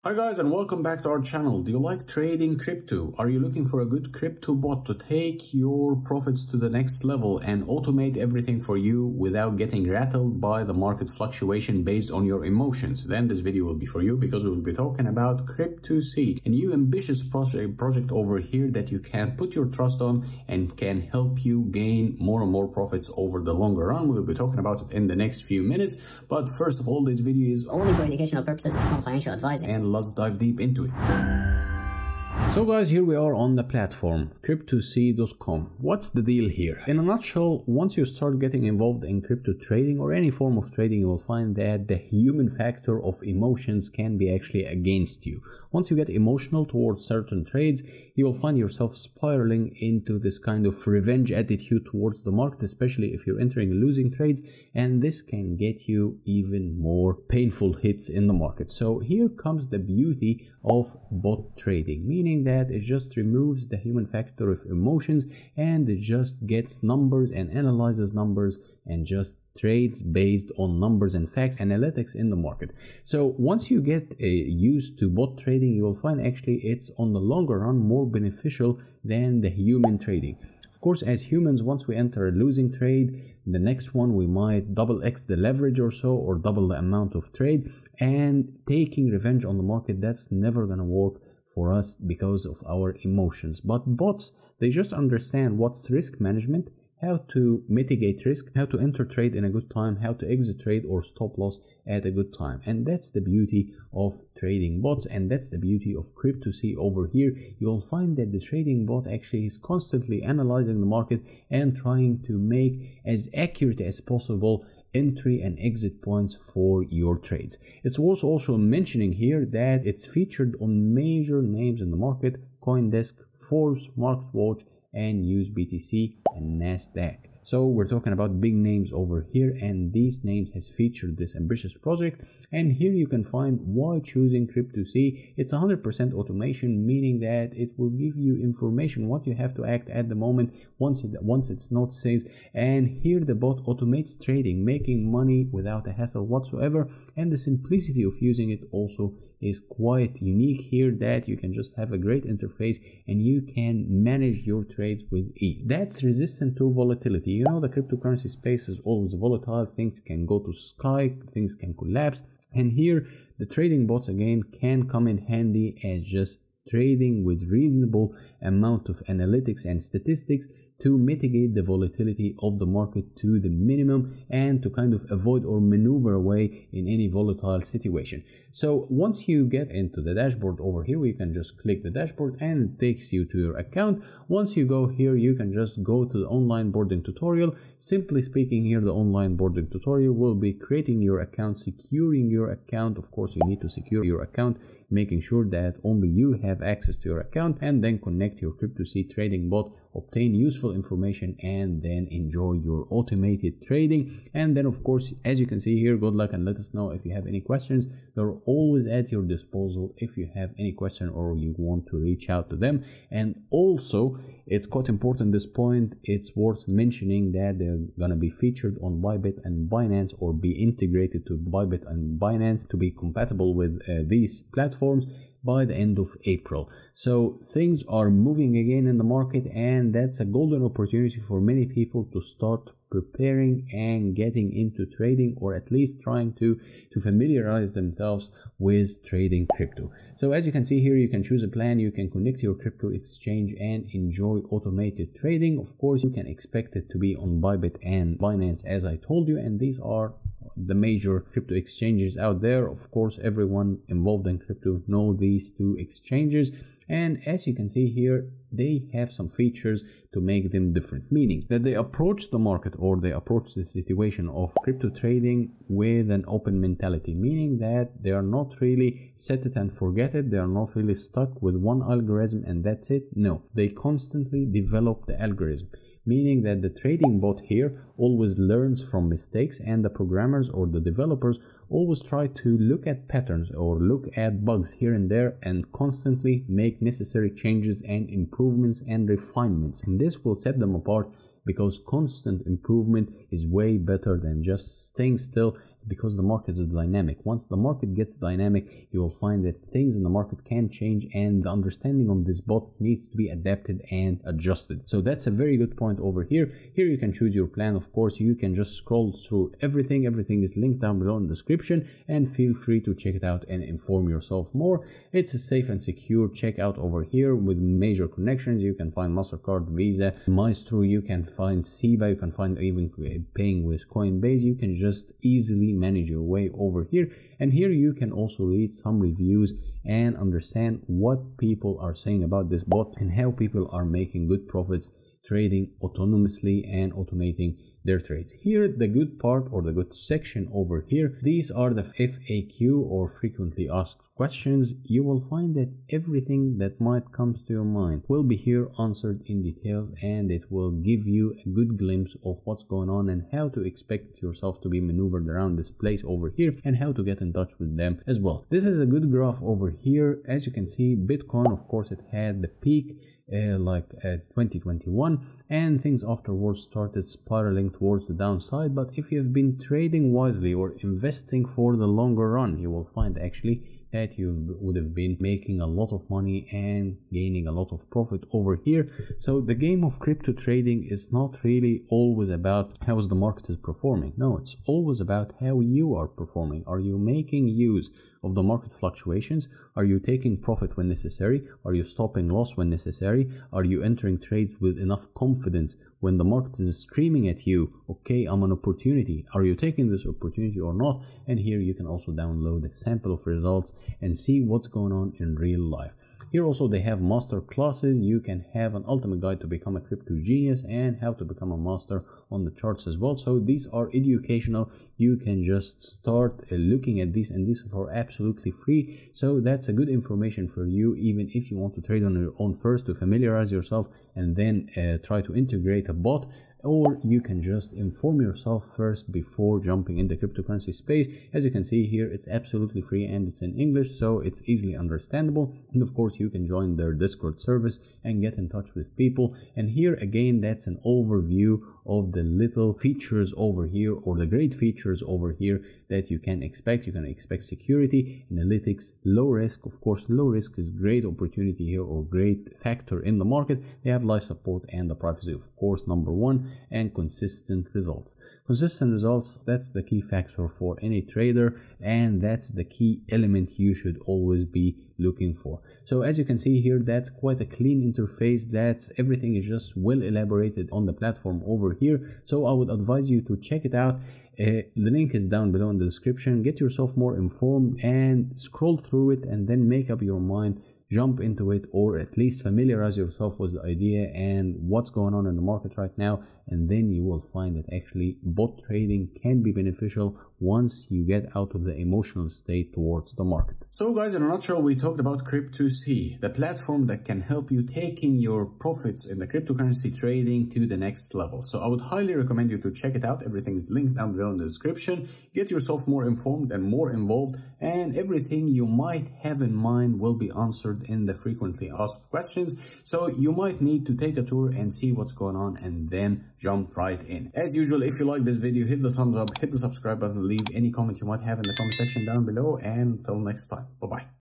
Hi guys, and welcome back to our channel. Do you like trading crypto? Are you looking for a good crypto bot to take your profits to the next level and automate everything for you without getting rattled by the market fluctuation based on your emotions? Then this video will be for you, because we will be talking about CryptoSea, a new ambitious project over here that you can put your trust on and can help you gain more and more profits over the longer run. We'll be talking about it in the next few minutes, but first of all, this video is only for educational purposes. It's not financial advising. And let's dive deep into it. So guys, here we are on the platform CryptoSea.com. What's the deal here? In a nutshell, once you start getting involved in crypto trading or any form of trading, you will find that the human factor of emotions can be actually against you. Once you get emotional towards certain trades, you will find yourself spiraling into this kind of revenge attitude towards the market, especially if you're entering losing trades, and this can get you even more painful hits in the market. So here comes the beauty of bot trading, meaning that it just removes the human factor of emotions and it just gets numbers and analyzes numbers and just trades based on numbers and facts, analytics in the market. So once you get used to bot trading, you will find actually it's on the longer run more beneficial than the human trading. Of course, as humans, once we enter a losing trade, the next one we might double X the leverage or so, or double the amount of trade, and taking revenge on the market, that's never gonna work for us because of our emotions. But bots, they just understand what's risk management, how to mitigate risk, how to enter trade in a good time, how to exit trade or stop loss at a good time. And that's the beauty of trading bots, and that's the beauty of CryptoSea over here. You'll find that the trading bot actually is constantly analyzing the market and trying to make as accurate as possible entry and exit points for your trades. It's worth also mentioning here that it's featured on major names in the market: CoinDesk, Forbes, MarketWatch, and USBTC and Nasdaq. So we're talking about big names over here, and these names has featured this ambitious project. And here you can find why choosing CryptoSea. It's 100% automation, meaning that it will give you information what you have to act at the moment once it's not safe. And here the bot automates trading, making money without a hassle whatsoever. And the simplicity of using it also is quite unique here, that you can just have a great interface and you can manage your trades with ease. That's resistant to volatility. You know, the cryptocurrency space is always volatile. Things can go to sky, things can collapse. And here the trading bots again can come in handy as just trading with reasonable amount of analytics and statistics to mitigate the volatility of the market to the minimum and to kind of avoid or maneuver away in any volatile situation. So once you get into the dashboard over here, you can just click the dashboard and it takes you to your account. Once you go here, you can just go to the online boarding tutorial. Simply speaking, here the online boarding tutorial will be creating your account, securing your account. Of course, you need to secure your account, making sure that only you have access to your account, and then connect your CryptoSea trading bot, obtain useful information, and then enjoy your automated trading. And then of course, as you can see here, good luck, and let us know if you have any questions. They're always at your disposal if you have any question or you want to reach out to them. And also, it's quite important this point, it's worth mentioning that they're gonna be featured on Bybit and Binance, or be integrated to Bybit and Binance to be compatible with these platforms by the end of April. So things are moving again in the market, and that's a golden opportunity for many people to start preparing and getting into trading, or at least trying to familiarize themselves with trading crypto. So as you can see here, you can choose a plan, you can connect your crypto exchange and enjoy automated trading. Of course, you can expect it to be on Bybit and Binance, as I told you, and these are the major crypto exchanges out there. Of course, everyone involved in crypto know these two exchanges, and as you can see here, they have some features to make them different, meaning that they approach the market, or they approach the situation of crypto trading with an open mentality, meaning that they are not really set it and forget it. They are not really stuck with one algorithm and that's it. No, they constantly develop the algorithm, meaning that the trading bot here always learns from mistakes, and the programmers or the developers always try to look at patterns or look at bugs here and there and constantly make necessary changes and improvements and refinements. And this will set them apart, because constant improvement is way better than just staying still, because the market is dynamic. Once the market gets dynamic, you will find that things in the market can change, and the understanding of this bot needs to be adapted and adjusted. So that's a very good point over here. Here you can choose your plan. Of course, you can just scroll through everything. Everything is linked down below in the description, and feel free to check it out and inform yourself more. It's a safe and secure checkout over here with major connections. You can find MasterCard, Visa, Maestro, you can find SIBA, you can find even paying with Coinbase. You can just easily manage your way over here. And here you can also read some reviews and understand what people are saying about this bot and how people are making good profits trading autonomously and automating their trades. Here, the good part or the good section over here, these are the FAQ or frequently asked questions. You will find that everything that might come to your mind will be here answered in detail, and it will give you a good glimpse of what's going on and how to expect yourself to be maneuvered around this place over here and how to get in touch with them as well. This is a good graph over here. As you can see, Bitcoin, of course, it had the peak like 2021, and things afterwards started spiraling towards the downside. But if you have been trading wisely or investing for the longer run, you will find actually that you would have been making a lot of money and gaining a lot of profit over here. So the game of crypto trading is not really always about how the market is performing. No, it's always about how you are performing. Are you making use of the market fluctuations? Are you taking profit when necessary? Are you stopping loss when necessary? Are you entering trades with enough confidence when the market is screaming at you, okay, I'm an opportunity? Are you taking this opportunity or not? And here you can also download a sample of results and see what's going on in real life. Here also they have master classes. You can have an ultimate guide to become a crypto genius and how to become a master on the charts as well. So these are educational. You can just start looking at these, and these are for absolutely free. So that's a good information for you, even if you want to trade on your own first to familiarize yourself and then try to integrate a bot. Or you can just inform yourself first before jumping in the cryptocurrency space. As you can see here, it's absolutely free and it's in English, so it's easily understandable. And of course, you can join their Discord service and get in touch with people. And here again, that's an overview of the little features over here, or the great features over here that you can expect. You can expect security, analytics, low risk. Of course, low risk is great opportunity here or great factor in the market. They have live support and the privacy, of course, number one, and consistent results. Consistent results, that's the key factor for any trader, and that's the key element you should always be looking for. So as you can see here, that's quite a clean interface. That's everything is just well elaborated on the platform over here. So I would advise you to check it out. The link is down below in the description. Get yourself more informed and scroll through it, and then make up your mind, jump into it, or at least familiarize yourself with the idea and what's going on in the market right now. And then you will find that actually bot trading can be beneficial once you get out of the emotional state towards the market. So guys, in a nutshell, we talked about CryptoSea, the platform that can help you taking your profits in the cryptocurrency trading to the next level. So I would highly recommend you to check it out. Everything is linked down below in the description. Get yourself more informed and more involved, and everything you might have in mind will be answered in the frequently asked questions. So you might need to take a tour and see what's going on, and then jump right in. As usual, if you like this video, hit the thumbs up, hit the subscribe button, leave any comment you might have in the comment section down below, and until next time, bye bye.